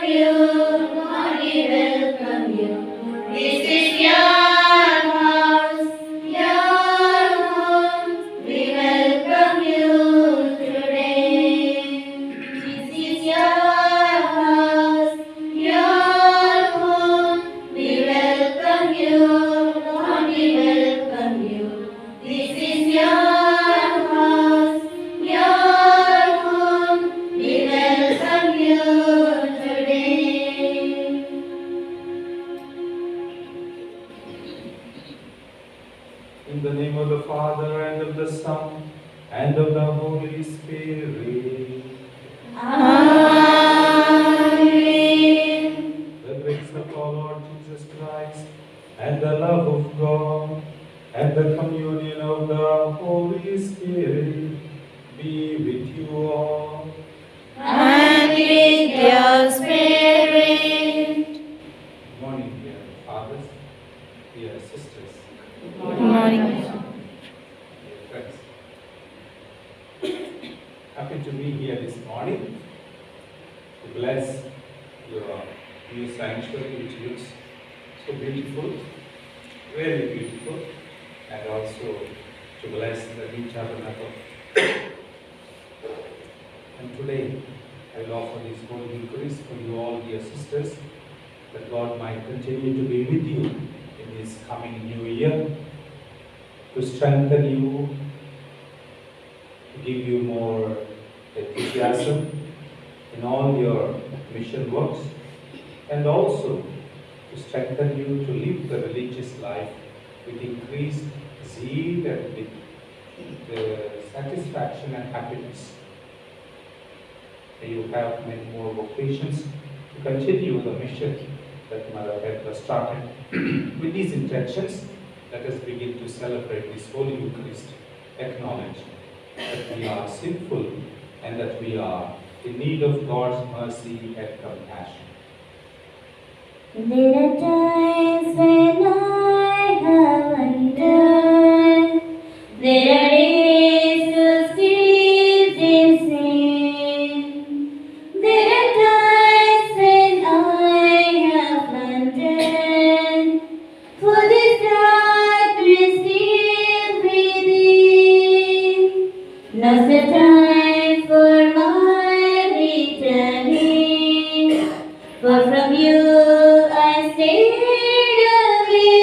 you, Lord, we welcome you. This is your house, your home. We welcome you today. This is your house, your home. We welcome you, Lord, we welcome you. This is your house, your home. We welcome you today. In the name of the Father, and of the Son, and of the Holy Spirit. Amen. The grace of our Lord Jesus Christ, and the love of God, and the communion of the Holy Spirit be with you all. And with your spirit. Good morning, dear fathers, dear sisters, Good morning. dear friends. Happy to be here this morning to bless your new sanctuary, which looks so beautiful, very beautiful, and also to bless the new tabernacle. And today I will offer this Holy Eucharist for you all, dear sisters, that God might continue to be with you in this coming new year, to strengthen you, to give you more enthusiasm in all your mission works, and also to strengthen you to live the religious life with increased zeal and with satisfaction and happiness. May you have many more vocations to continue the mission that Mother Petra started. With these intentions, let us begin to celebrate this Holy Eucharist, acknowledge that we are sinful and that we are in need of God's mercy and compassion. There are times when I have wondered. There are days to cease in sin. There are times when I have plundered. For this darkness still within. Now's the time for my returning. For from you I stayed away.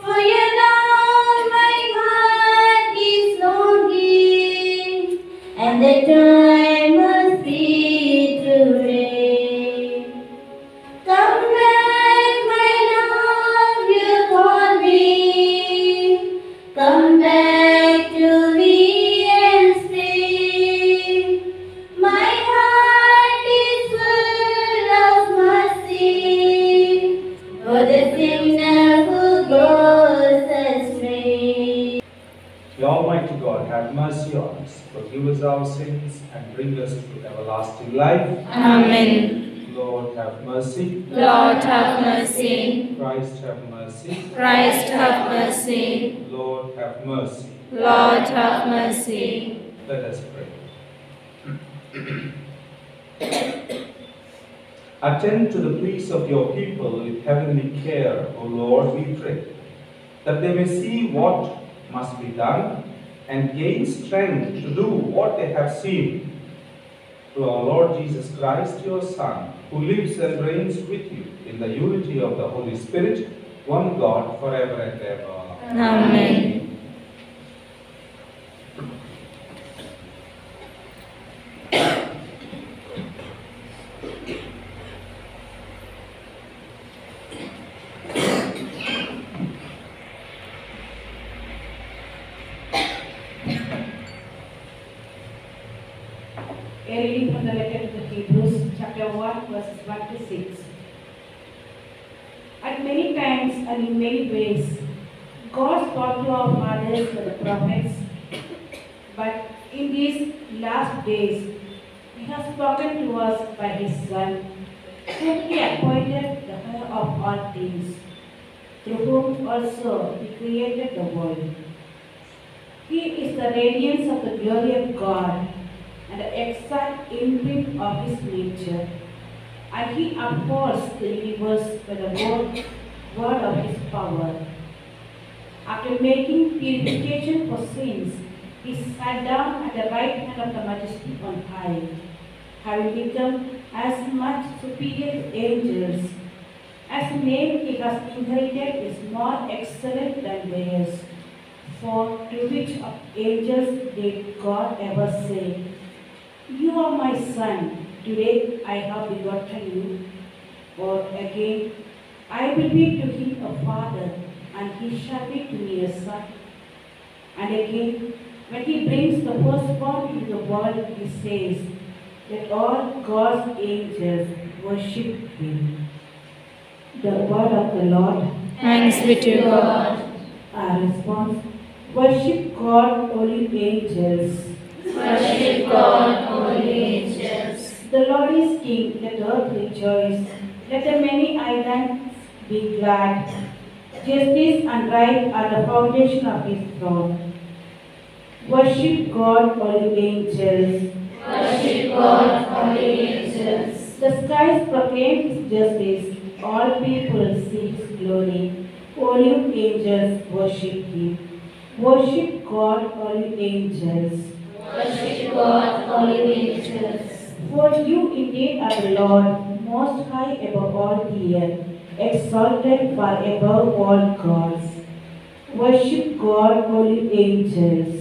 For you know my heart is longing, and the time must be today. Come back, my love, you call me. Come back to me and stay. My heart is full of mercy for the sinner who goes astray. The Almighty God have mercy on us, forgive us our sins, and bring us to everlasting life. Amen. Lord have mercy. Lord have mercy. Christ have mercy. Christ have mercy. Lord have mercy. Lord have mercy. Let us pray. Attend to the pleas of your people with heavenly care, O Lord, we pray, that they may see what must be done and gain strength to do what they have seen. Through our Lord Jesus Christ, your Son, who lives and reigns with you in the unity of the Holy Spirit, one God, forever and ever. Amen. A reading from the letter to the Hebrews, chapter 1, verses 1 to 6. At many times and in many ways, God spoke to our fathers by the prophets, but in these last days, He has spoken to us by His Son, whom He appointed the heir of all things, through whom also He created the world. He is the radiance of the glory of God and the exact imprint of His nature, and he upholds the universe by the word of his power. After making purification for sins, he sat down at the right hand of the Majesty on high, having become as much superior to angels, as the name he has inherited is more excellent than theirs. For to which of angels did God ever say, "You are my son, today I have begotten you"? Or again, "I will be to him a father, and he shall be to me a son"? And again, when he brings the firstborn into the world, he says, "Let all God's angels worship him." The word of the Lord. Thanks be to God. Our response: worship God, holy angels. Worship God, holy angels. The Lord is King, let earth rejoice. Let the many islands be glad. Justice and right are the foundation of his throne. Worship God, holy angels. Worship God, holy angels. The skies proclaim his justice. All people see his glory. Holy angels worship him. Worship God, holy angels. Worship God, holy angels. For you indeed are the Lord, most high above all the earth, exalted far above all gods. Worship God, holy angels.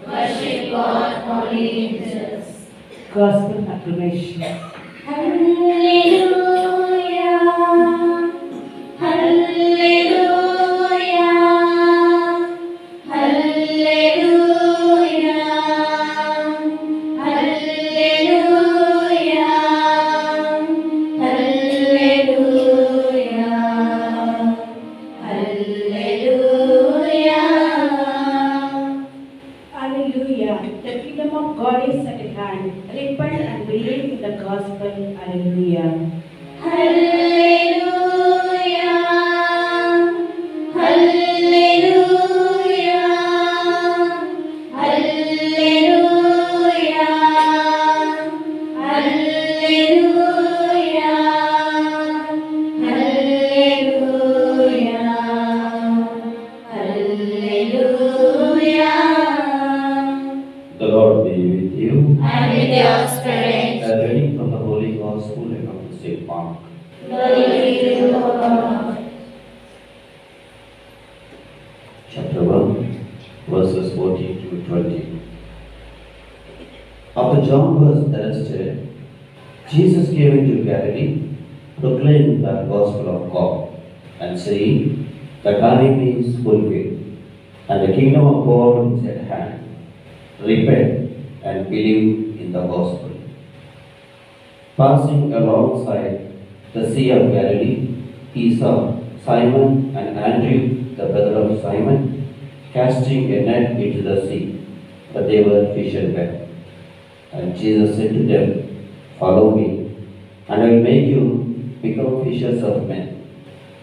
Worship God, holy angels. Gospel acclamation. Hallelujah. Hallelujah. Hallelujah. Hallelujah. Hallelujah. Hallelujah. Hallelujah. The kingdom of God is at hand. Repent and believe in the gospel. Hallelujah. Hallelujah. Hallelujah. Hallelujah. Hallelujah. Hallelujah. Hallelujah. The Lord be with you. And with your spirit. A reading from the Holy Gospel according to St. Mark. Glory to you, O Lord. Chapter 1, verses 14 to 20. After John was arrested, Jesus came into Galilee, proclaiming the gospel of God, and saying, "The time is fulfilled, and the kingdom of God is at hand. Repent and believe in the gospel." Passing alongside the Sea of Galilee, he saw Simon and Andrew, the brother of Simon, casting a net into the sea, but they were fishermen. And Jesus said to them, "Follow me, and I will make you become fishers of men."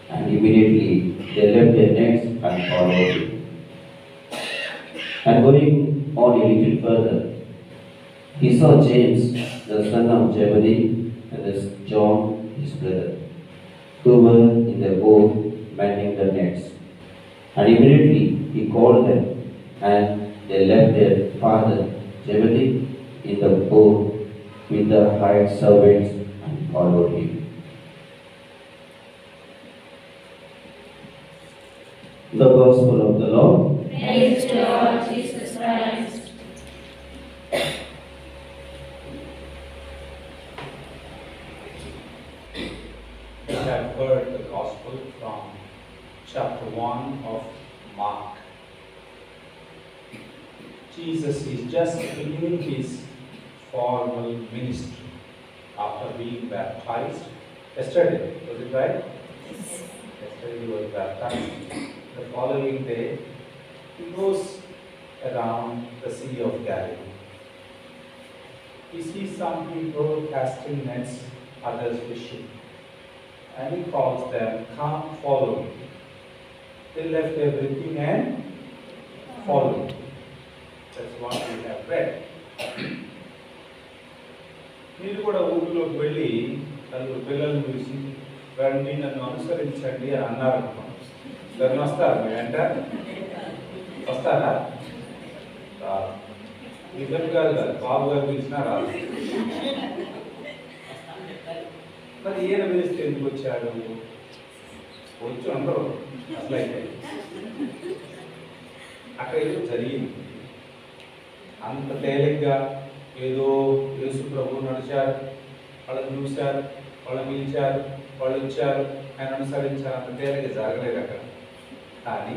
And immediately they left their nets and followed him. And going on a little further, he saw James, the son of Zebedee, and John, his brother, who were in the boat mending the nets. And immediately he called them, and they left their father Zebedee in the boat with the hired servants and followed him. The Gospel of the Lord. Praise to Lord Jesus Christ. We have heard the Gospel from chapter 1 of Mark. Jesus is just beginning his formal ministry after being baptized. Yesterday, was it right? Yesterday he was baptized. The following day, he goes around the Sea of Galilee. He sees some people casting nets, others fishing. And he calls them, "Come, follow me." They left everything and followed. That's what we have read. మీరు కూడా ఊరిలోకి వెళ్ళి నలుగురు పిల్లల్ని చూసి రండి నన్ను అనుసరించండి అని అన్నారనుకోండి, దాన్ని వస్తారు మీ వెంట వస్తారా? ఇద్దరు కాదు కాదు, బాబు గారు పిలిచినా రాదు. మరి ఈయన పిలిస్తే ఎందుకు వచ్చాడు? వచ్చి అందరూ అసలైతే అక్కడ ఏదో జరిగింది. అంత తేలిగ్గా ఏదో యేసు ప్రభు నడిచారు, వాళ్ళని చూశారు, వాళ్ళని పిలిచారు, వాళ్ళు వచ్చారు, ఆయన అనుసరించారు, అంత తేలిగ్గా జరగలేదు అక్కడ. కానీ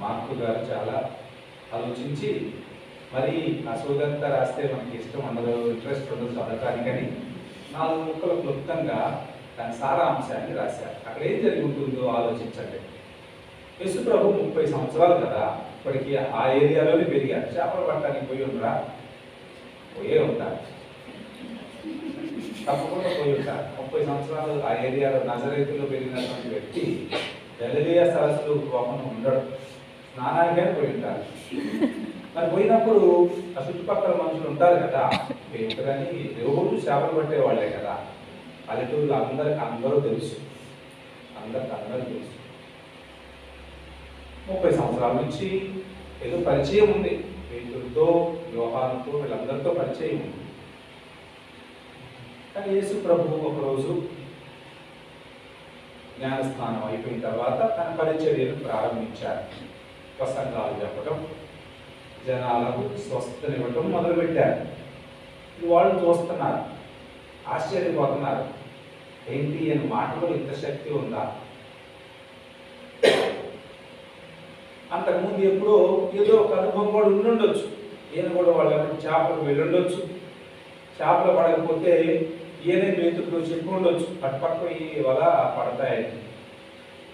మార్కు గారు చాలా ఆలోచించి, మరి ఆ సోదంతా రాస్తే మనకి ఇష్టం ఉండదు, ఇంట్రెస్ట్ ఉండదు చదవటానికని 4 ముక్కలు క్లుప్తంగా దాని సారాంశాన్ని రాశారు. అక్కడ ఏం జరిగి ఉంటుందో ఆలోచించండి. యేసు ప్రభు 30 సంవత్సరాలు కదా, ఇప్పటికీ ఆ ఏరియాలోనే పెరిగారు. చేపలు పట్టడానికి పోయి ఉండరా? పోయే ఉంటారు, తప్పకుండా పోయి ఉంటారు. 30 సంవత్సరాలు ఆ ఏరియాలో నజరేతులో పెరిగినటువంటి వ్యక్తి గలిలయ సరస్సులో పోకుండా ఉండడు, స్నానానికైనా పోయి ఉంటారు. మరి పోయినప్పుడు ఆ చుట్టుపక్కల మనుషులు ఉంటారు కదా, పేతురని రోజు చేపలు పట్టేవాళ్లే కదా, పల్లెటూరులో అందరూ తెలుసు, అందరూ తెలుసు. 30 సంవత్సరాల నుంచి ఏదో పరిచయం ఉంది, పేతురుతో, యోహానుతో, వీళ్ళందరితో పరిచయం ఉంది. కానీ యేసు ప్రభు ఒకరోజు జ్ఞానస్నానం అయిపోయిన తర్వాత తన పరిచర్యను ప్రారంభించారు. ప్రసంగాలు చెప్పడం, జనాలకు స్వస్థనివ్వటం మొదలుపెట్టారు. వాళ్ళు చూస్తున్నారు, ఆశ్చర్యపోతున్నారు, ఏంటి అని మాటలో ఇంత శక్తి ఉందా? అంతకుముందు ఎప్పుడో ఏదో ఒక అనుభవం కూడా ఉండుండొచ్చు. ఈయన కూడా వాళ్ళ చేపలు వెళ్ళుండొచ్చు, చేపలు పడకపోతే ఈయనే పేతురుతో చెప్పి ఉండొచ్చు, పట్టుపక్క ఈ వల పడతాయని,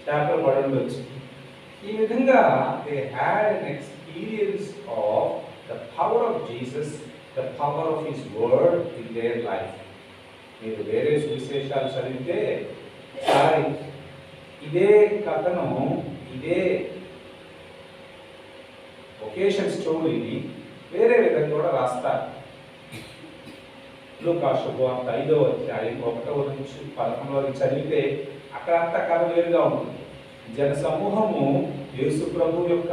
చేపలు పడి ఉండొచ్చు. ఈ విధంగా they had an experience of the power of Jesus, the power of his word in their life. మీరు వేరే సువిశేషాలు చదివితే ఇదే కథను, ఇదే ఒకేషన్ స్టోరీని వేరే విధంగా కూడా రాస్తారు. లూకా శుభవార్త 5వ అధ్యాయం 1వ నుంచి 11వ వరకు చదివితే అక్కడంతా కథ వేరుగా ఉంటుంది. జన సమూహము యేసు ప్రభు యొక్క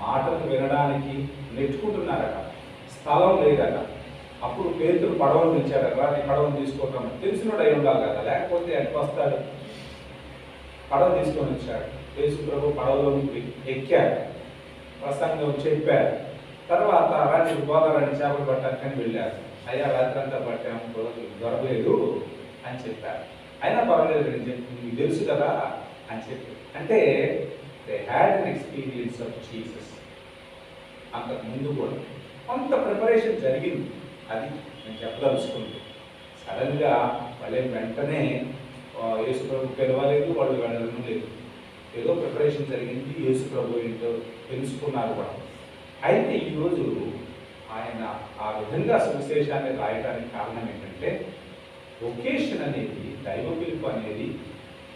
మాటలు వినడానికి నెట్టుకుంటున్నారట, స్థలం లేదట. అప్పుడు పేతురు పడవలు తెచ్చాడట, నీ పడవను తీసుకోవటం తెలిసినోడు అయి ఉండాలి కదా, లేకపోతే ఎక్కడికి వస్తాడు? పడవ తీసుకొని వచ్చాడు. యేసు ప్రభు పడవలో ఎక్కాడు, ప్రసంగం చెప్పారు. తర్వాత రాత్రి గోదావరి చేపలు పట్టడానికి వెళ్ళారు. అయ్యా రాత్రి అంతా పట్టాము, దొరకలేదు అని చెప్పారు. అయినా పర్వాలేదు అని చెప్పి, మీకు తెలుసు కదా అని చెప్పి, అంటే they had an experience of Jesus. అంతకు ముందు కూడా కొంత ప్రిపరేషన్ జరిగింది, అది నేను చెప్పదలుచుకుంది. సడన్గా వాళ్ళే వెంటనే యేసు ప్రభు పిలవలేదు, వాళ్ళు వెళ్ళడం లేదు. ఏదో ప్రిపరేషన్ జరిగింది, యేసు ప్రభు ఏంటో తెలుసుకున్నారు కూడా. అయితే ఈరోజు ఆయన ఆ విధంగా సువిశేషాన్ని రాయడానికి కారణం ఏంటంటే, వొకేషన్ అనేది, దైవ పిలుపు అనేది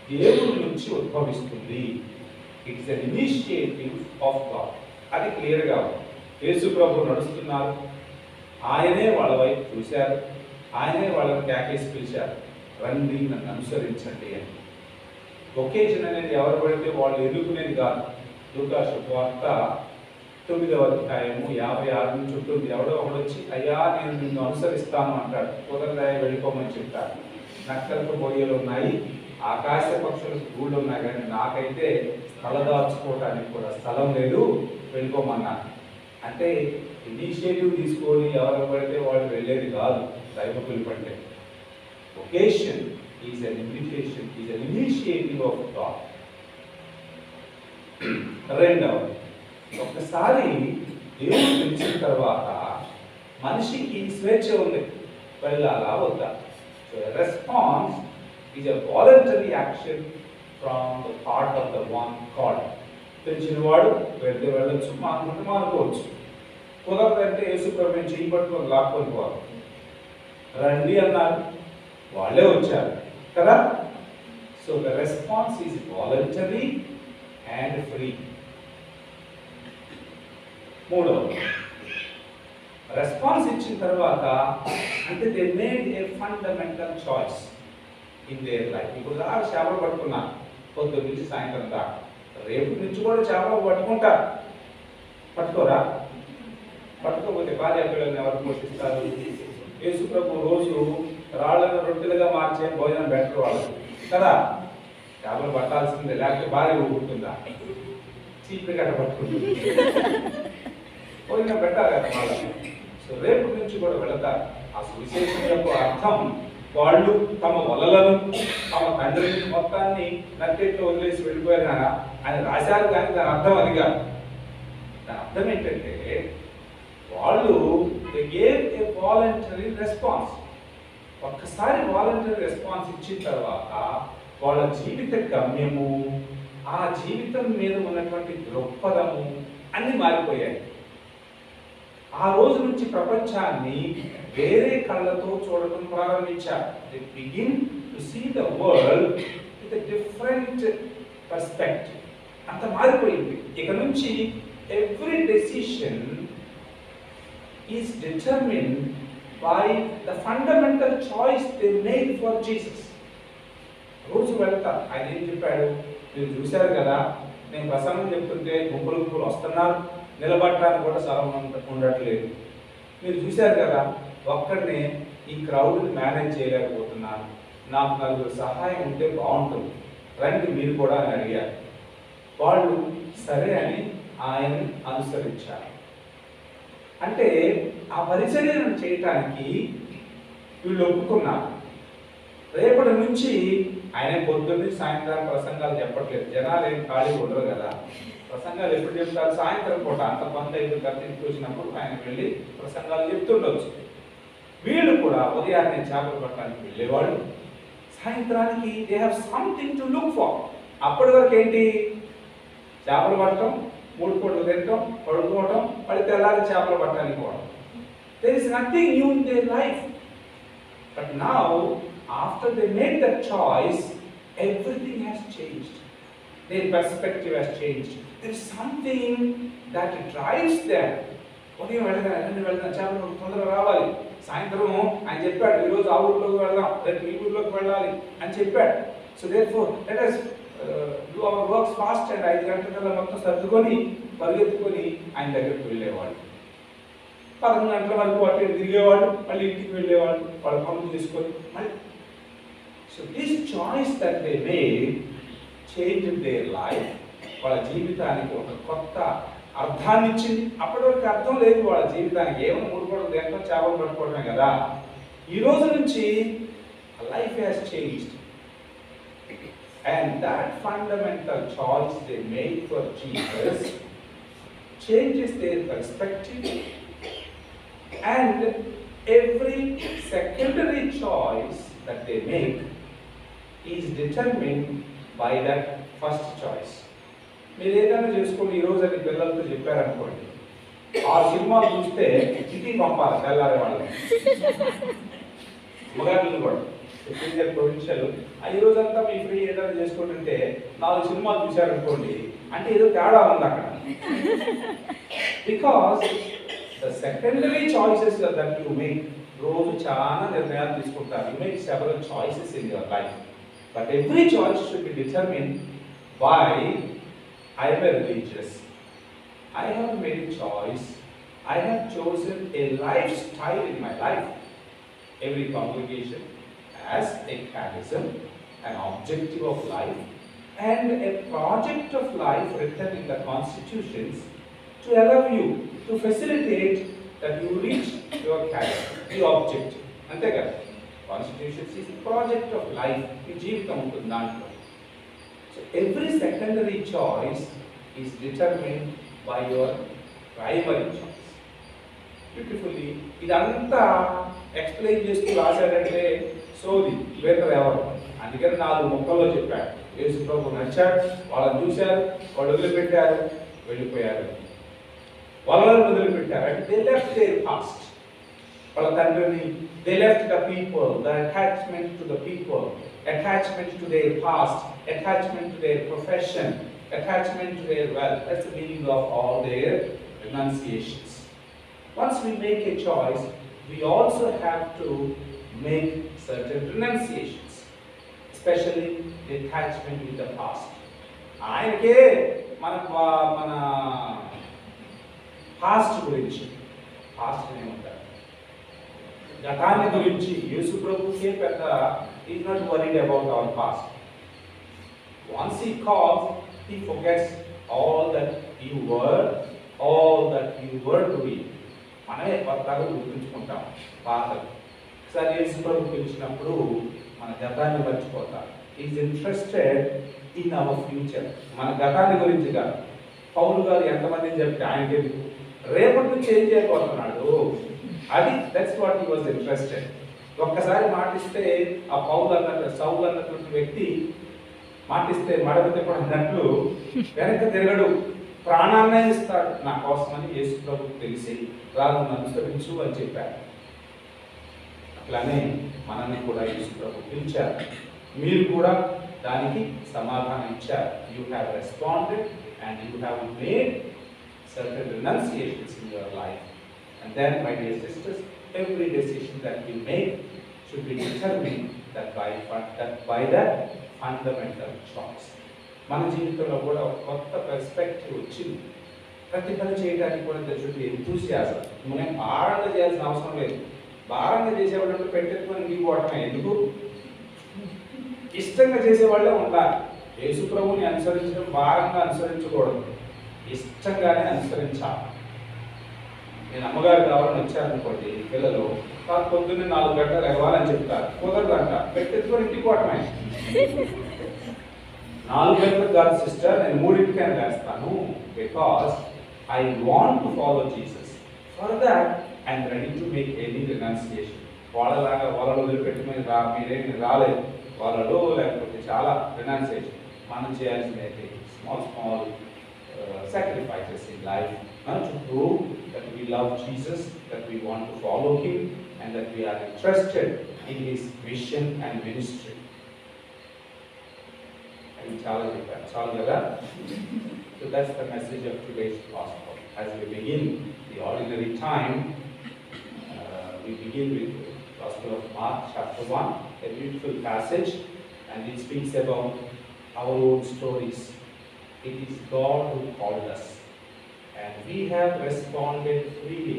దేవుడి నుంచి ఉద్భవిస్తుంది. It's an initiative of God. అది క్లియర్గా ఉంది. యేసు ప్రభు నడుస్తున్నారు, ఆయనే వాళ్ళ వైపు చూశారు, ఆయనే వాళ్ళని కేకేసి పిలిచారు, రండి నన్ను అనుసరించండి అని. వొకేషన్ అనేది ఎవరు పడితే వాళ్ళు ఎన్నుకునేది కాదు. లూకా శుభవార్త 9వ అధ్యాయము 56 నుంచి ఉంటుంది. ఎవడో ఒకడు వచ్చి, అయ్యా నేను నిన్ను అనుసరిస్తాను అంటాడు, కుదరదాయ వెళ్ళిపోమని చెప్తాడు. నక్కలకు బొయ్యలు ఉన్నాయి, ఆకాశ పక్షులకు గూళ్ళు ఉన్నాయి, కానీ నాకైతే తలదాచుకోవటానికి కూడా స్థలం లేదు, వెళ్ళిపోమన్నాను. అంటే ఇనిషియేటివ్ తీసుకొని ఎవరు పడితే వాళ్ళు వెళ్ళేది కాదు దైవ పిలుపు అంటే. Vacation is an invitation, is an initiative of God. రెండవది, ఒక్కసారి దేవుడు పిలిచిన తర్వాత మనిషికి స్వేచ్ఛ ఉంది, వెళ్ళాలా వద్దా. So response is a voluntary action from the part of the one called. పిలిచిన వాడు వెళ్తే వెళ్ళొచ్చు, మానుకుంటే మానుకోవచ్చు. కుదరదంటే యేసు ప్రభువుని చెయ్యి పట్టుకొని లాక్కొని పోవాలి. రండి అన్నారు, వాళ్ళే వచ్చారు కదా. So the response is voluntary and free. మూడవది, రెస్పాన్స్ ఇచ్చిన తర్వాత అంటే they made a fundamental choice in their life. ఇప్పుడు దాకా చేపలు పట్టుకున్నారు పొద్దున్న నుంచి సాయంత్రం దాకా, రేపు నుంచి కూడా చేపలు పట్టుకుంటారు. పట్టుకోరా? పట్టుకోకపోతే భార్య పిల్లల్ని ఎవరు పోషిస్తారు? యేసు ప్రభు రోజు రాళ్లను రొట్టెలుగా మార్చే భోజనం బెటర్ వాళ్ళు కదా. చేపలు పట్టాల్సిందే, లేకపోతే భార్య ఊరుకుంటుందా? చీపి గట్ట పట్టుకుంటుంది. భోజనం పెట్టాలి కదా వాళ్ళకి. సో రేపు నుంచి కూడా వెళతారు. ఆ సువిశేషం యొక్క అర్థం వాళ్ళు తమ వలలను, తమ తండ్రిని మొత్తాన్ని నట్టేట్లో వదిలేసి వెళ్ళిపోయారు అని రాశారు, కానీ దాని అర్థం అది కాదు. దాని అర్థం ఏంటంటే వాళ్ళు గేవ్ ఏ వాలంటరీ రెస్పాన్స్. ఒక్కసారి వాలంటరీ రెస్పాన్స్ ఇచ్చిన తర్వాత వాళ్ళ జీవిత గమ్యము, ఆ జీవితం మీద ఉన్నటువంటి దృక్పథము అన్ని మారిపోయాయి. ఆ రోజు నుంచి ప్రపంచాన్ని వేరే కళ్ళతో చూడటం ప్రారంభించారు. They begin to see the world with a different perspective. అంత మారిపోయింది. ఇక నుంచి every decision is determined by the fundamental choice they made for Jesus. రోజు వెళ్తారు. ఆయన ఏం చెప్పాడు? మీరు చూశారు కదా, నేను ప్రసంగం చెప్తుంటే గుంపులు గుంపులు వస్తున్నారు, నిలబడటానికి కూడా స్థలం ఉండట్లేదు. మీరు చూశారు కదా, ఒక్కడినే ఈ క్రౌడ్ని మేనేజ్ చేయలేకపోతున్నాను, నాకు నలుగురు సహాయం ఉంటే బాగుంటుంది, రండి మీరు కూడా అని అడిగారు. వాళ్ళు సరే అని ఆయన్ని అనుసరించారు. అంటే ఆ పరిచర్యను చేయటానికి వీళ్ళు ఒప్పుకున్నారు. రేపటి నుంచి ఆయన పొద్దున్నే సాయంత్రం ప్రసంగాలు చెప్పట్లేదు. జనాలు ఏం ఖాళీ ఉండరు కదా. ప్రసంగాలు ఎప్పుడు చెప్తారు? సాయంత్రం పూట అంత కొంత ఐదు కత్తికి వచ్చినప్పుడు ఆయన వెళ్ళి ప్రసంగాలు చెప్తుండొచ్చు. వీళ్ళు కూడా ఉదయాన్నే చేపలు పట్టడానికి వెళ్ళేవాళ్ళు, సాయంత్రానికి they have something to look for. అప్పటి వరకు ఏంటి? చేపలు పట్టడం, 3 పూటలు తినటం, పడుకోవడం, మళ్ళీ తెల్లారి చేపలు పట్టడానికి పోవడం. There is nothing new in their life. But now after they made that choice, everything has changed. Their perspective has changed. There is something that drives them. ఉదయం వెళ్దాం, చేపలు తొందరగా రావాలి. సాయంత్రం ఆయన చెప్పాడు, ఈరోజు ఆ ఊర్లోకి వెళ్దాం, రేపు ఈ ఊర్లోకి వెళ్ళాలి అని చెప్పాడు. So therefore let us do our works fast and 5 గంటల మొత్తం సర్దుకొని పరిగెత్తుకొని ఆయన దగ్గరికి వెళ్ళేవాళ్ళు. 11 గంటల వరకు అటు ఇటు తిరిగేవాళ్ళు, మళ్ళీ ఇంటికి వెళ్ళేవాళ్ళు, వాళ్ళ పనులు తీసుకొని మళ్ళీ. So this choice that they made changed their life. వాళ్ళ జీవితానికి ఒక కొత్త అర్థాన్ని ఇచ్చింది. అప్పటి వరకు అర్థం లేదు వాళ్ళ జీవితానికి, ఏమో 3 పూటలు తినడం, చేపలు పట్టుకోవడమే కదా. ఈ రోజు నుంచి life has changed. And that fundamental choice they made for Jesus changes their perspective, and every secondary choice that they make is determined by that first choice. మీరు ఏదైనా చేసుకోండి, ఈరోజు అని పిల్లలతో చెప్పారనుకోండి, 6 సినిమాలు చూస్తే ఇంటికి పంపాలి తెల్లారే వాళ్ళని. మగాళ్ళు కూడా ప్రొవిన్షియల్ ఈ రోజంతా మీ ఫ్రీ ఏదైనా చేసుకుంటుంటే 4 సినిమాలు చూశారనుకోండి, అంటే ఏదో తేడా ఉంది అక్కడ. Because the secondary choices that you make, రోజు చాలా నిర్ణయాలు తీసుకుంటారు. You make several choices in your life, but every choice should be determined by I am a religious. I have made a choice. I have chosen a lifestyle in my life. Every congregation has a catechism, an objective of life, and a project of life written in the constitutions to allow you, to facilitate that you reach your catechism, the objective. Ante kada. Constitutions is the project of life. Ee jeevitam untundi dantlo. So every secondary choice is determined by your primary choice. Beautifully, ఇదంతా explain చేస్తూ రాశాడంటే సోది better ఎవరు. అందుకని 4 ముక్కల్లో చెప్పాడు. యేసు ప్రభు నచ్చాడు, వాళ్ళని చూశారు, వాళ్ళు వదిలిపెట్టారు, వెళ్ళిపోయారు. వాళ్ళని వదిలిపెట్టారు అంటే they left their past. వాళ్ళ తండ్రిని, they left the people, the attachment to the people, attachment to their past, attachment to their profession, attachment to their wealth. That's the meaning of all their renunciations. once we make a choice, we also have to make certain renunciations, especially detachment with the past. ఆయనకే మన past గురించి past ఏమంటారు, గతాన్ని గురించి యేసు ప్రభుకే పెద్ద is not worried about our past. Once he calls, he forgets all that you were doing. మనమే కొత్తగా గుర్తుంచుకుంటాం పాతలు. ఒకసారి యేసు ప్రభు పిలిచినప్పుడు మన గతాన్ని మర్చిపోతాం. Is interested in our future. మన గతాన్ని గురించి కాదు. పౌలు గారు ఎంతమందిని చెప్తే ఆయనకి రేపటి నుంచి ఏం చేయబోతున్నాడు, అది that's what he was interested. ఒక్కసారి మాటిస్తే ఆ సౌలు అన్నటువంటి వ్యక్తి మాటిస్తే మడత కూడా అన్నట్లు వెనక్కి తిరగడు, ప్రాణాన్నే ఇస్తాడు నా కోసమని యేసు ప్రభుకు తెలిసి రాను అనుసరించు అని చెప్పారు. అట్లానే మనల్ని కూడా యేసు ప్రభు పిలిచారు. మీరు కూడా దానికి సమాధానం ఇచ్చారు. You have responded and you have made certain renunciations in your life. And then, my dear sisters, every decision that we make should be determined by that fundamental choice. మన జీవితంలో కూడా ఒక కొత్త పర్స్పెక్టివ్ వచ్చింది. ప్రతి పని చేయడానికి కూడా there should be enthusiasm. మనం భారంగా చేయాల్సిన అవసరం లేదు. భారంగా చేసేవాళ్ళు పెట్టెత్తుకొని ఇంటిపోవటమే ఎందుకు? ఇష్టంగా చేసేవాళ్ళే ఉండాలి. యేసు ప్రభువుని అనుసరించడం భారంగా అనుసరించకూడదు, ఇష్టంగానే అనుసరించాలి. నేను అమ్మగారు కావాలని వచ్చారనుకోండి, పిల్లలు పొద్దున్నే 4 గంటలు ఎగవాలని చెప్తారు, కుదరదంట, పెట్టెత్తుకొని ఇంటిపోవటమే. 4 గంటలకు కాదు సిస్టర్, నేను 3ంటికైనా వేస్తాను, because I want to follow Jesus. For that I'm ready to make any renunciation. వాళ్ళలాగా వాళ్ళలో వదిలిపెట్టుకుని మీరేమి రాలేదు, వాళ్ళలో లేకపోతే చాలా రినౌన్సియేషన్. మనం చేయాల్సినది small sacrifices in life to prove that we love Jesus, that we want to follow him, and that we are interested in his mission and ministry. And చాలా కదా. So that's the message of today's gospel. As we begin the ordinary time, we begin with the Gospel of Mark chapter 1, a beautiful passage, and it speaks about our own stories. It is God who called us, and we have responded freely.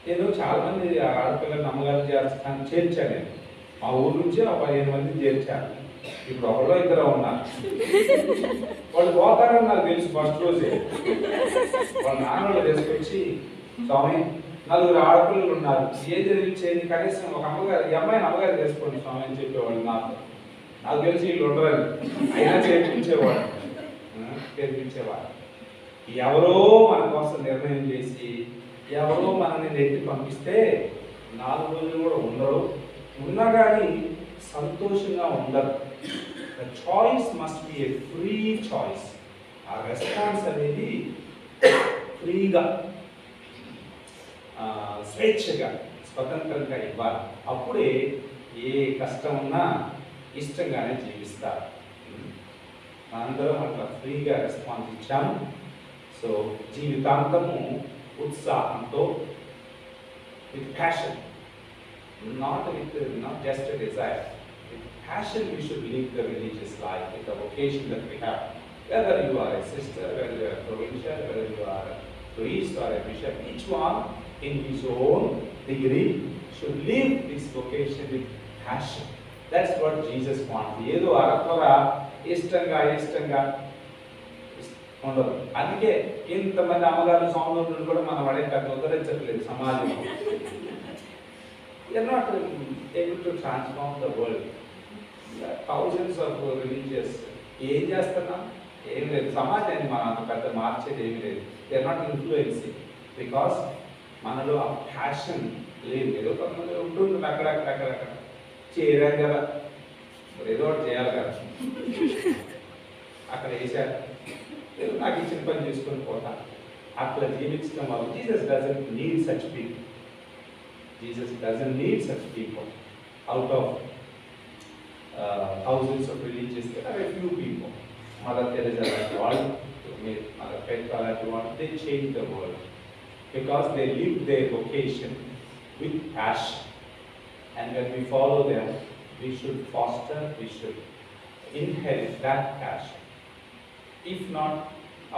నేను చాలా మంది ఆడపిల్లలు అమ్మగారు చేర్చాను. నేను మా ఊరు నుంచి 15 మందిని చేర్చాను. ఇప్పుడు ఒకళ్ళు 2 ఉన్నారు. వాళ్ళు పోతారని నాకు తెలుసు ఫస్ట్ రోజే. వాళ్ళ నాన్నలు తీసుకొచ్చి, స్వామి 4 ఆడపిల్లలు ఉన్నారు, ఏం చదివించేది, కనీసం ఒక అమ్మగారు ఈ అమ్మాయిని అమ్మగారు చేసుకోండి స్వామి అని చెప్పేవాళ్ళు. నాకు తెలిసి వీళ్ళు ఉండరని అయినా చేర్పించేవాడు. ఎవరో మన కోసం నిర్ణయం చేసి ఎవరో మనల్ని నెట్టి పంపిస్తే 4 రోజులు కూడా ఉండరు, ఉన్నా కానీ సంతోషంగా ఉండరు. The choice must be A free choice. ఆ రెస్పాన్స్ అనేది ఫ్రీగా, స్వేచ్ఛగా, స్వతంత్రంగా ఇవ్వాలి. అప్పుడే ఏ కష్టం ఉన్నా ఇష్టంగానే జీవిస్తారు. మనందరం అట్లా ఫ్రీగా రెస్పాన్స్ ఇచ్చాము. సో జీవితాంతము ఉత్సాహంతో, with passion, not just a desire, with passion we should live the religious life with the vocation that we have. Whether you are a sister, whether you are a provincial, whether you are a priest or a bishop, each one in his own degree should live this vocation with passion. That's what Jesus wants. ఏదో అరకొర ఇష్టంగా ఉండదు. అందుకే ఇంతమంది అమ్మగారు స్వాములు కూడా మనం అడిగే ఉద్ధరించట్లేదు సమాజం. We are not able to transform the world. Thousands of religious ఏం చేస్తున్నాం, ఏం లేదు. సమాజాన్ని మనం అంత పెద్ద మార్చేది ఏమి లేదు. They are not influencing because మనలో ఆ ప్యాషన్ లేదు. ఏదో కొంతమంది ఉంటుంది అక్కడక్కడ చేరాం కదా, ఏదో ఒకటి చేయాలి కదా, అక్కడ వేసారు, ఏదో నాకు ఇచ్చిన పని చేసుకొని పోతాను, అట్లా జీవించడం వల్ల Jesus doesn't need such people. Jesus doesn't need such people. Out of thousands of religious, there are a few people. Mother Teresa like one, Mother Petra like one, they changed the world. because they live their vocation with passion. And when we follow them, we should foster, we should inherit that passion. If not,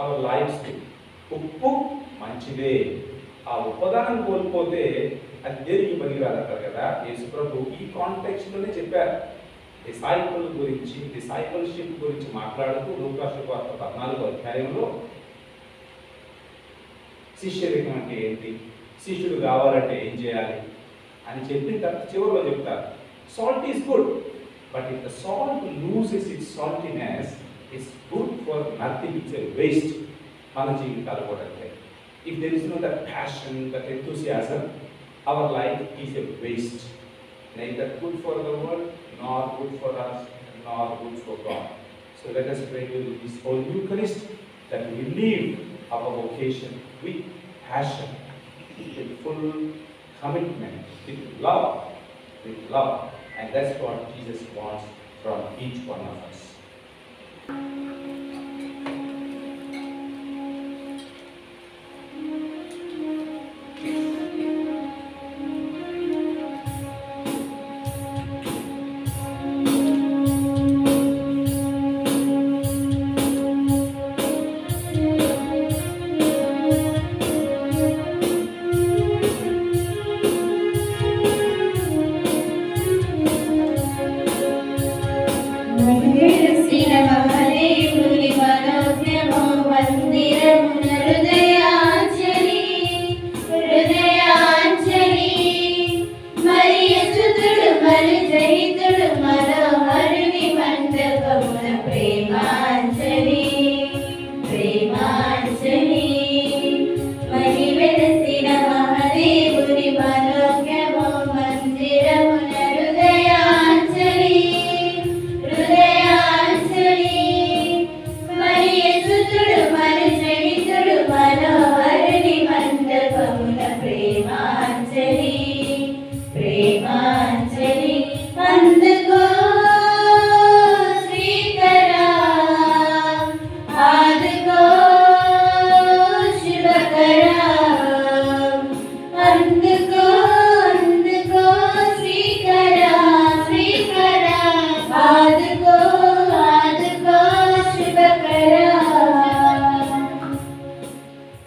our lives will. ఉప్పు మంచిదే, ఆ ఉపదానం కోల్పోతే అది దేనికి పనికిరాదు అంటారు కదా. యేసు ప్రభు ఈ కాంటెక్స్ట్ లోనే చెప్పారు. డిసైపుల్షిప్ గురించి మాట్లాడుతూ లూకా సువార్త 14వ అధ్యాయంలో శిష్యరికం అంటే ఏంటి, శిష్యుడు కావాలంటే ఏం చేయాలి అని చెప్పిన తర్వాత చివరిలో చెప్తారు, salt is good, but if the salt loses it's saltiness it's good for nothing, it's a waste. మన జీవితాలు కూడా అంతే. If there is know that passion, that enthusiasm, our life is a waste. Neither good for the world, nor good for us, nor good for God. So let us pray to this whole Eucharist that we live our vocation with passion, with full commitment, with love, and that's what Jesus wants from each one of us.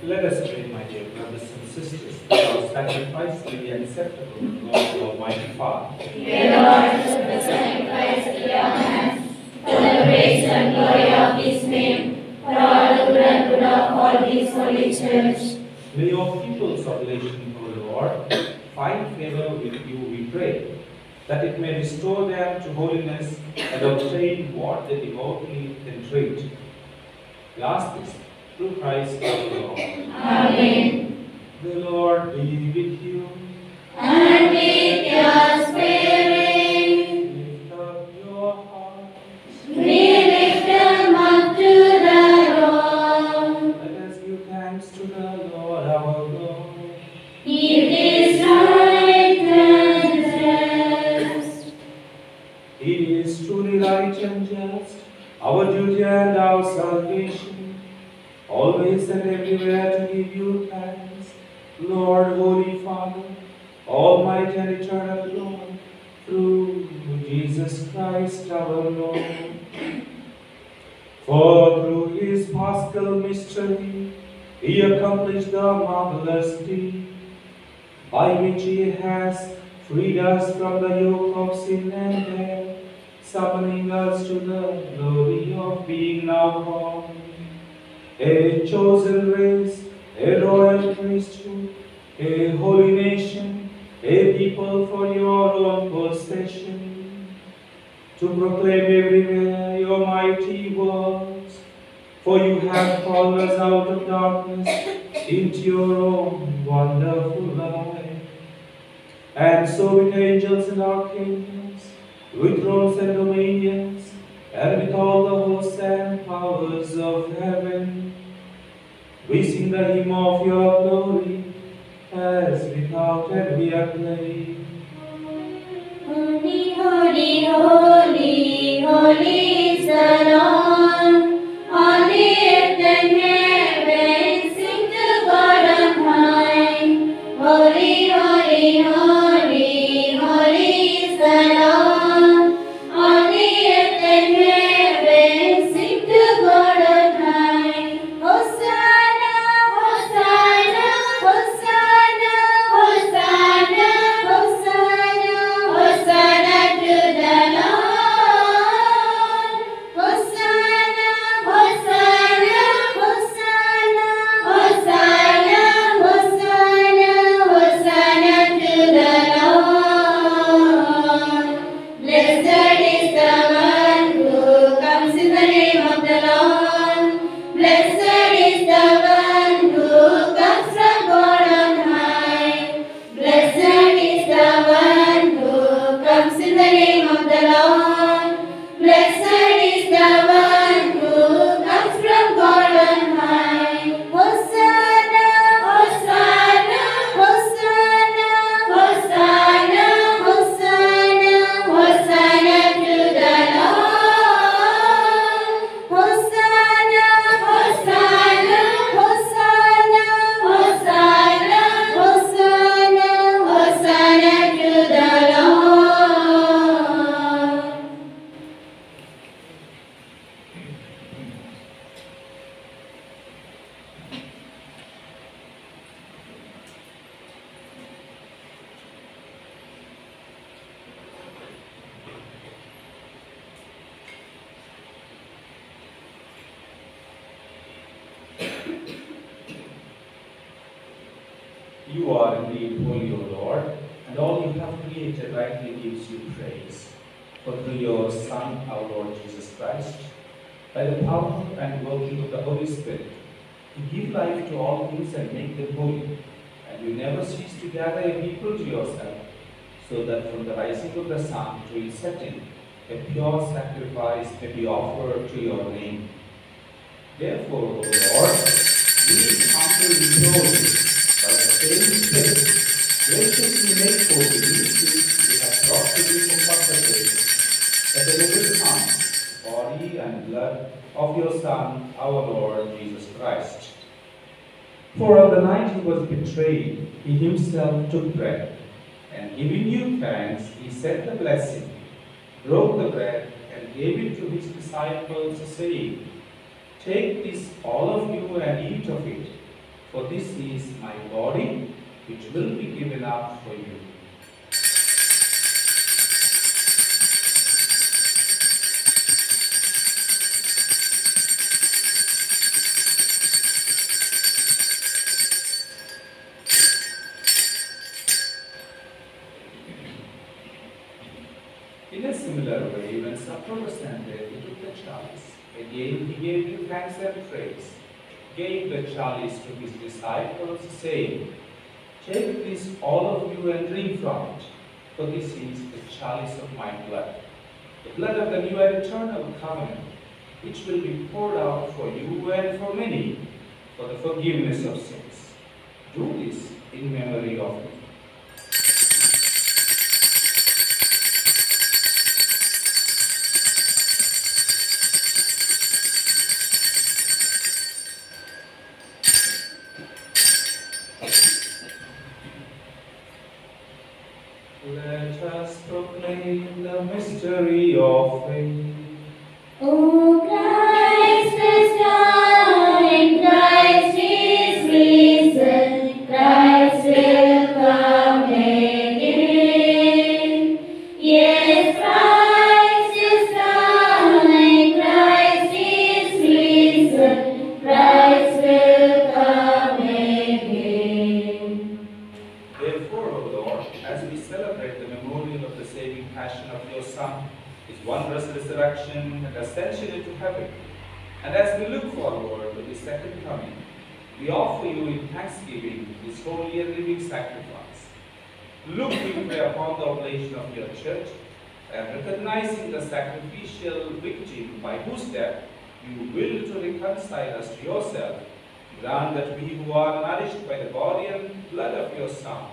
Let us pray, my dear brothers and sisters, that our sacrifice may be acceptable to Lord Almighty Father. May Lord accept the sacrifice at your hands, for the praise and glory of His name, for all the good and good of all His holy church. May your people's oblation, O Lord, find favor with you, we pray, that it may restore them to holiness and obtain what they devoutly entreat. We ask this through Christ our Lord. Amen. The Lord be with you. And with your spirit, Lift up your hearts. we lift them up to the Lord. Let us give thanks to the Lord our God. It is right and just. It is truly right and just, our duty and our salvation, always and everywhere to give you thanks, Lord, Holy Father, Almighty and eternal Lord, through Jesus Christ our Lord. For through His paschal mystery, He accomplished the marvelous deed, by which He has freed us from the yoke of sin and death, summoning us to the glory of being now born, a chosen race, a royal priesthood, a holy nation, a people for your own possession, to proclaim everywhere your mighty works. For you have called us out of darkness into your own wonderful light. And so with angels and archangels, with thrones and dominions, and with all the hosts and powers of heaven, we sing the hymn of your glory, as without end we acclaim. Holy, holy, holy, holy is the Lord. On the earth and heaven, sing to God on high. You are indeed holy, O Lord, and all you have created rightly gives you praise. For through your Son, our Lord Jesus Christ, by the power and working of the Holy Spirit, you give life to all things and make them holy, and you never cease to gather a people to yourself, so that from the rising of the sun to its setting, a pure sacrifice may be offered to your name. Therefore, O Lord, we humbly implore you, by the same Spirit, graciously make holy these things you have brought to me for consecration, that they may become the body and blood of your Son, our Lord Jesus Christ. For on the night he was betrayed, he himself took bread, and giving you thanks, he said the blessing, broke the bread, and gave it to his disciples, saying, "Take this, all of you, and eat of it, for this is my body, which will be given up for you." In a similar way, when supper was ended, he took the chalice. Again, he gave you thanks and praise, gave the chalice to his disciples, saying, "Take this, all of you, and drink from it, for this is the chalice of my blood, the blood of the new and eternal covenant, which will be poured out for you and for many, for the forgiveness of sins. Do this in memory of me." Let us proclaim the mystery of faith. O Christ is coming, Christ is risen, Christ will come again. Yes, Christ is coming, Christ is risen, Christ will come again. Therefore, O Lord, as we celebrate the memorial of the saving passion of your Son, his wondrous resurrection and ascension into heaven, and as we look forward to his second coming, we offer you in thanksgiving this holy and living sacrifice. Look, we pray, upon the oblation of your church, and recognizing the sacrificial victim by whose death you will to reconcile us to yourself, grant that we who are nourished by the body and blood of your Son,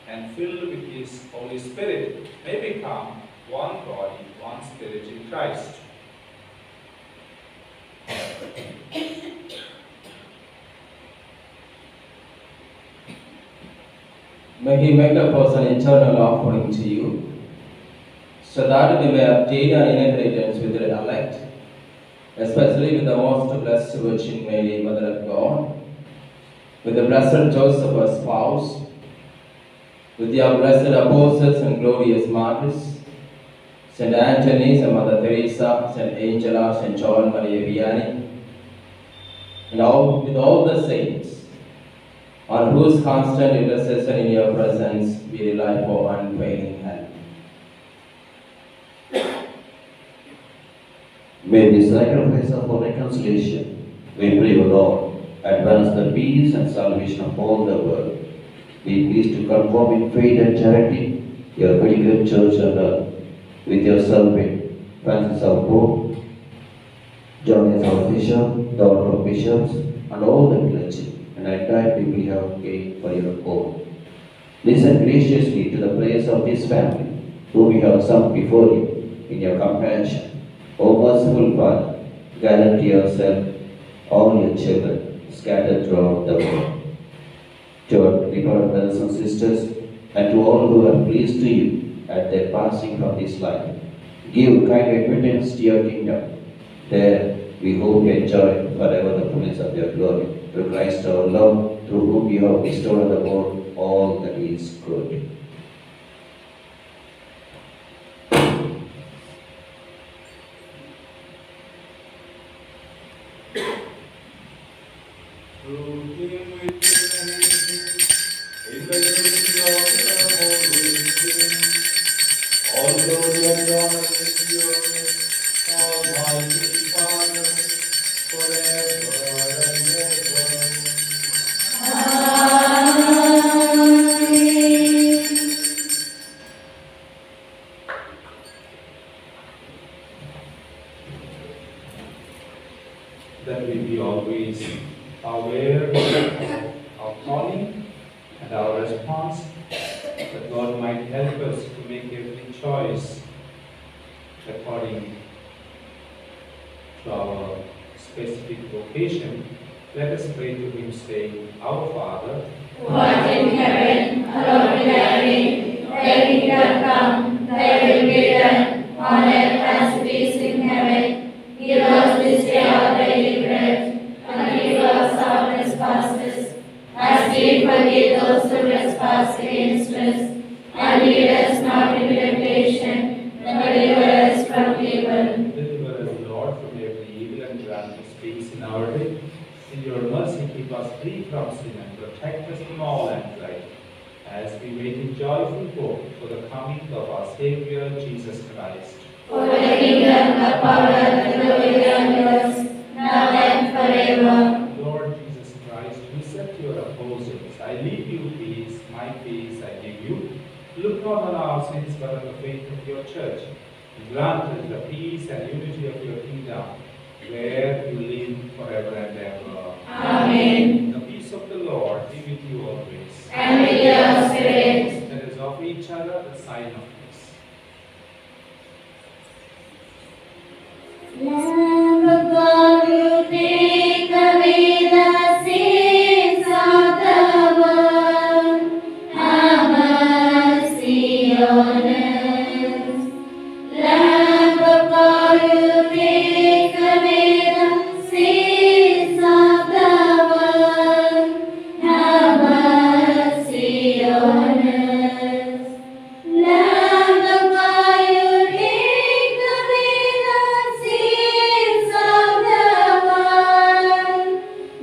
and filled with his Holy Spirit, may become one body, one spirit in Christ. May he make us an eternal offering to you, so that we may obtain an inheritance with the elect, especially with the most blessed Virgin Mary, Mother of God, with the blessed Joseph, our spouse, with your blessed apostles and glorious martyrs, Saint Anthony, Saint Mother Teresa, Saint Angela, Saint John Maria Vianney, and with all the saints, on whose constant intercession in your presence we rely for unfailing help. May the sacrifice of our reconciliation, we pray, O Lord, advance the peace and salvation of all the world. Be pleased to conform in faith and charity your pilgrim church on earth, with your servant, Francis our Pope, John as our bishop, the order of bishops, and all the clergy, and the entire people you have gained for your own. Listen graciously to the prayers of this family, whom you have sung before you in your compassion. O merciful Father, gather to yourself all your children scattered throughout the world. To our departed brothers and sisters, and to all who are pleased to you at their passing from this life, give kind admittance to your kingdom. There we hope to enjoy forever the fullness of your glory. Through Christ our Lord, through whom you have bestowed on the world all that is good. Through him with him, in the Almighty Father, forever and ever. That we be always aware of our calling and our response, that God might help us to make every choice according to our specific vocation. Let us pray to Him, saying, Our Father, who art in heaven, hallowed be thy name. Thy kingdom come, thy will be done, on earth as it is in heaven. Give us this day our daily bread, and forgive us our trespasses, as we forgive those who trespass against us. And lead us not into temptation, but deliver us from evil. deliver us, Lord, from every evil, and grant us peace in our day. In your mercy, keep us free from sin and protect us from all anxiety, as we wait in joyful hope for the coming of our Savior, Jesus Christ. For the kingdom, the power, and the glory are yours, now and forever. Lord Jesus Christ, who said to your apostles, I leave you peace, my peace I give you. Look not on our sins, but on the faith of your church. And grant us the peace and unity of your kingdom, where you live forever and ever. Amen. The peace of the Lord be with you always. And with your spirit. Let us offer each other the sign of peace. Lamb of God, you take away the sins of the world. Have mercy on us. Lamb of God, you take away the sins of the world. Have mercy on us. Lamb of God, you take away the sins of the world.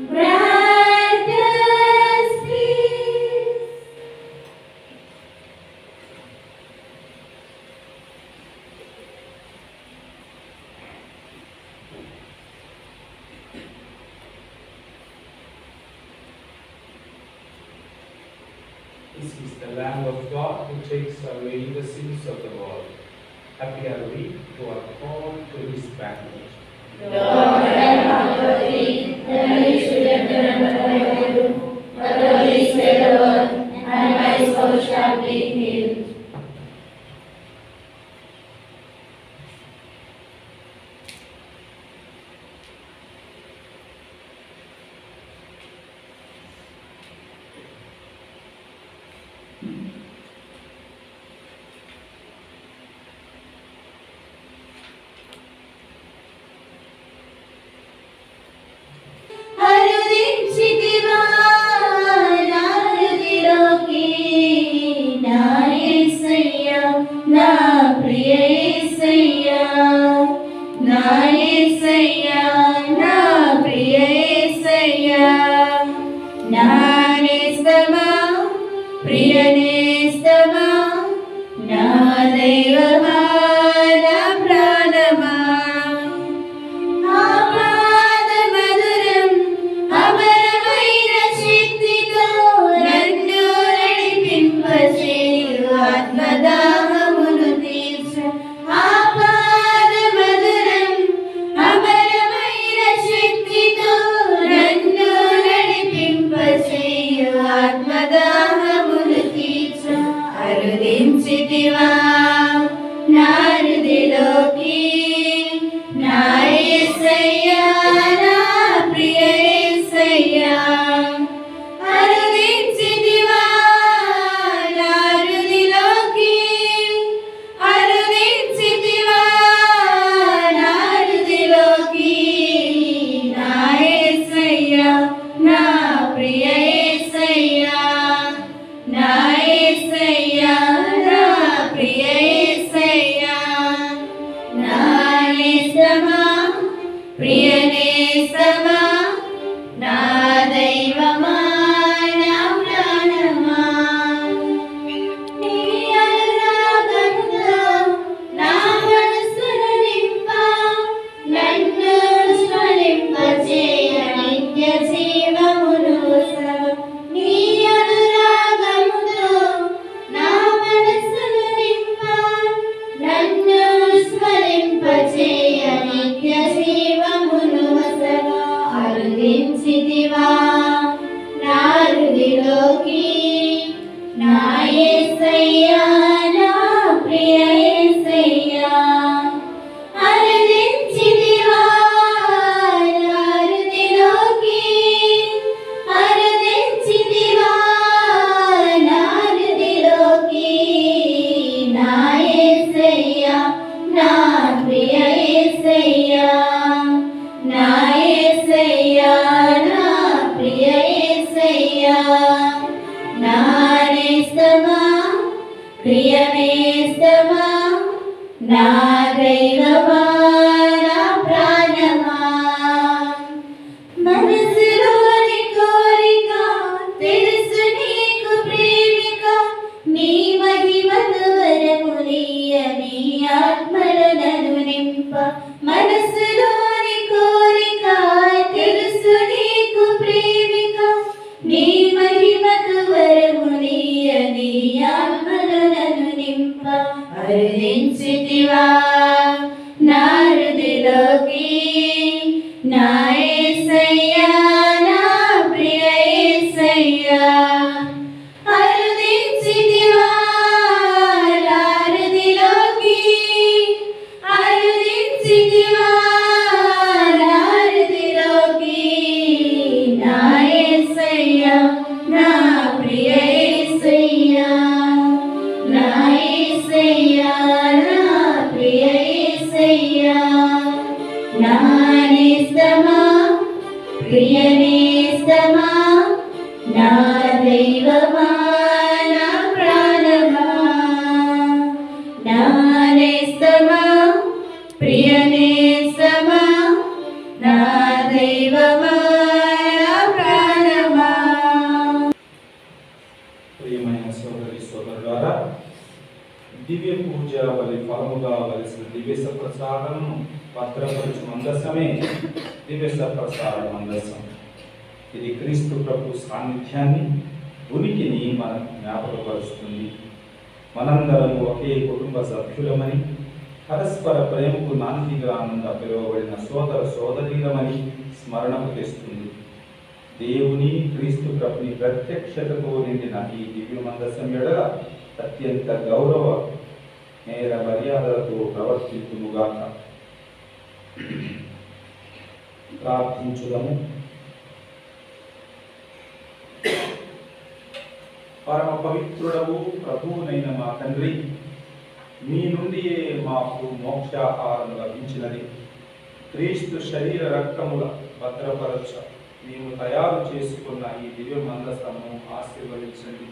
Grant us peace. This is the Lamb of God who takes away the sins of the world. Happy are we who are called to His banquet. Lord, I am not worthy that you should enter under my roof, but only say the word, and my soul shall be healed. హరుదించితివా నా హృదిలోకి, నా యేసయ్యా, నా ప్రియ యేసయ్యా, నా యేసయ్యా, నా ప్రియ యేసయ్యా, నా నేస్తమా, ప్రియ నేస్తమా, నా దైవమా, నా ప్రాణమా. అమరమైన శక్తితో నన్ను నడిపింపచేయు ఆత్మదాహమును తీర్చు. ఆపాదమధురం అమరమైన శక్తితో నన్ను నడిపింపచేయు ఆత్మదాహమును తీర్చు. అరుదించితివా నా హృదిలోకి, నా యేసయ్యా, నా ప్రియ యేసయ్యా. అరుదించితివా నా హృదిలోకి, అరుదించితివా నా హృదిలోకి, నా యేసయ్యా, నా ప్రియ యేసయ్యా, నా యేసయ్యా, నా ప్రియ యేసయ్యా, నా నేస్తమా, ప్రియ నేస్తమా, నా దైవమా, నా ప్రాణమా. నీ అనురాగంతో నా మనసు మనసులోని కోరిక తెలుసు నీకు ప్రేమిక నీ మహిమకు వరమునియని ఆత్మలో నన్ను నింప అరుదించితివా నా హృదిలోకి నా యేసయ్యా నా ప్రియ యేసయ్యా అరుదించితివా నా హృదిలోకి అరుదించితివా నా హృదిలోకి నా యేసయ్యా నా ప్రియ యేసయ్యా నా యేసయ్యా నా ప్రియ యేసయ్యా నా నేస్తమా ప్రియ నేస్తమా నా దైవమా నా ప్రాణమా నా నేస్తమా ప్రియ నేస్తమా నా దైవమా నా ప్రాణమా. ప్రియమైన సోదరి సోదరులారా, దివ్య పూజ వలి ఫలముగా వలసిన దివ్య సప్రసాదం భద్రపరచు మందసమే దివ్య సప్రసాద మందసం. ఇది క్రీస్తు ప్రభు సాన్నిధ్యాన్ని ఉనికిని మనకు జ్ఞాపకపరుస్తుంది. మనందరం ఒకే కుటుంబ సభ్యులమని, పరస్పర ప్రేమకు నాందిగా ఆనంద పిలువబడిన సోదర సోదరీలమని స్మరణకు తెస్తుంది. దేవుని క్రీస్తు ప్రభుని ప్రత్యక్షతతో నిండిన ఈ దివ్య మందసం ఎడల అత్యంత గౌరవ నేర మర్యాదలతో ప్రవర్తించుగాక. ప్రార్థించుదము. పరమ పవిత్రుడవు ప్రభువునైన మా తండ్రి, మీ నుండియే మాకు మోక్షాహారం లభించినది. క్రీస్తు శరీర రక్తముల భద్రపరచ మేము తయారు చేసుకున్న ఈ దివ్య మందసము ఆశీర్వదించండి.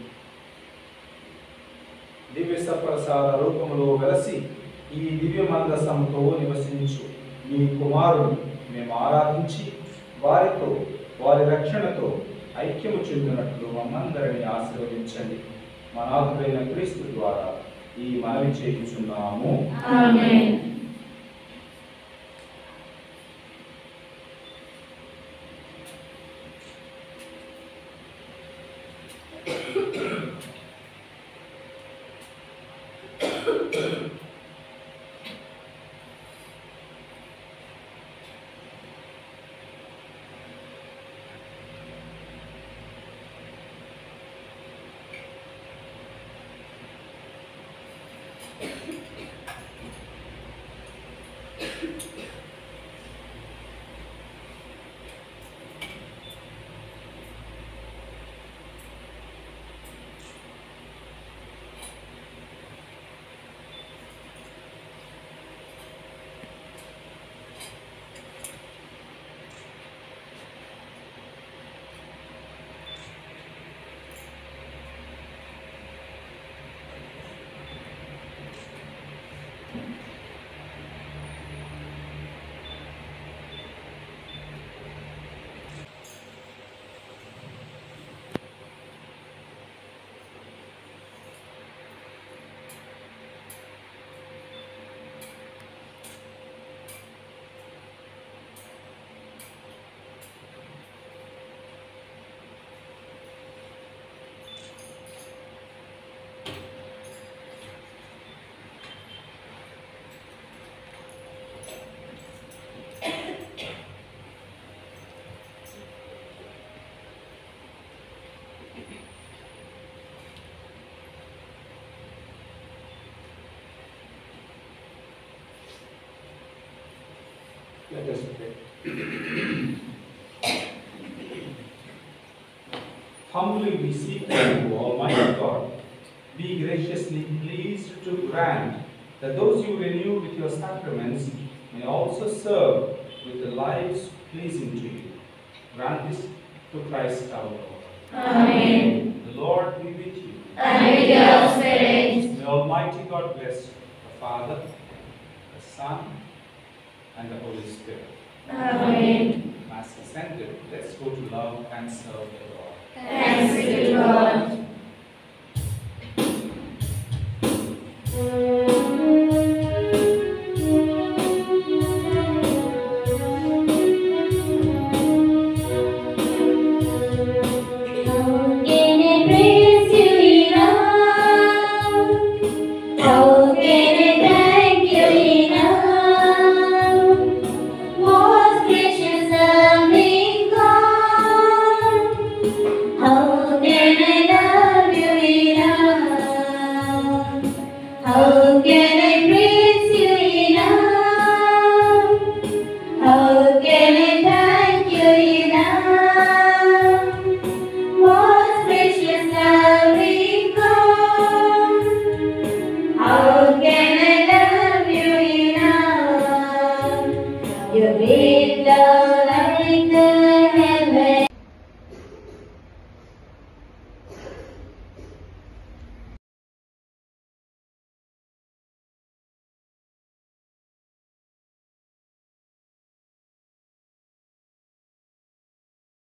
దివ్య సప్రసాద రూపములో వెలసి ఈ దివ్య మందసముతో నివసించు మీ కుమారుని మేము ఆరాధించి వారితో వారి రక్షణతో ఐక్యము చెందినట్లు మమ్మందరిని ఆశీర్వదించండి. మా నాథుడైన క్రీస్తు ద్వారా ఈ మనవి చేయుచున్నాము. ఆమేన్. Let us pray. Humbly we seek you, Almighty God. Be graciously pleased to grant that those you renew with your sacraments may also serve with the lives pleasing to you. Grant this to Christ our Lord. Amen. The Lord be with you. And with your spirit. May Almighty God bless the Father, the Son, and the Holy Spirit. Amen. Mass is ended. Let's go to love and serve the Lord. Thanks be to God. How can I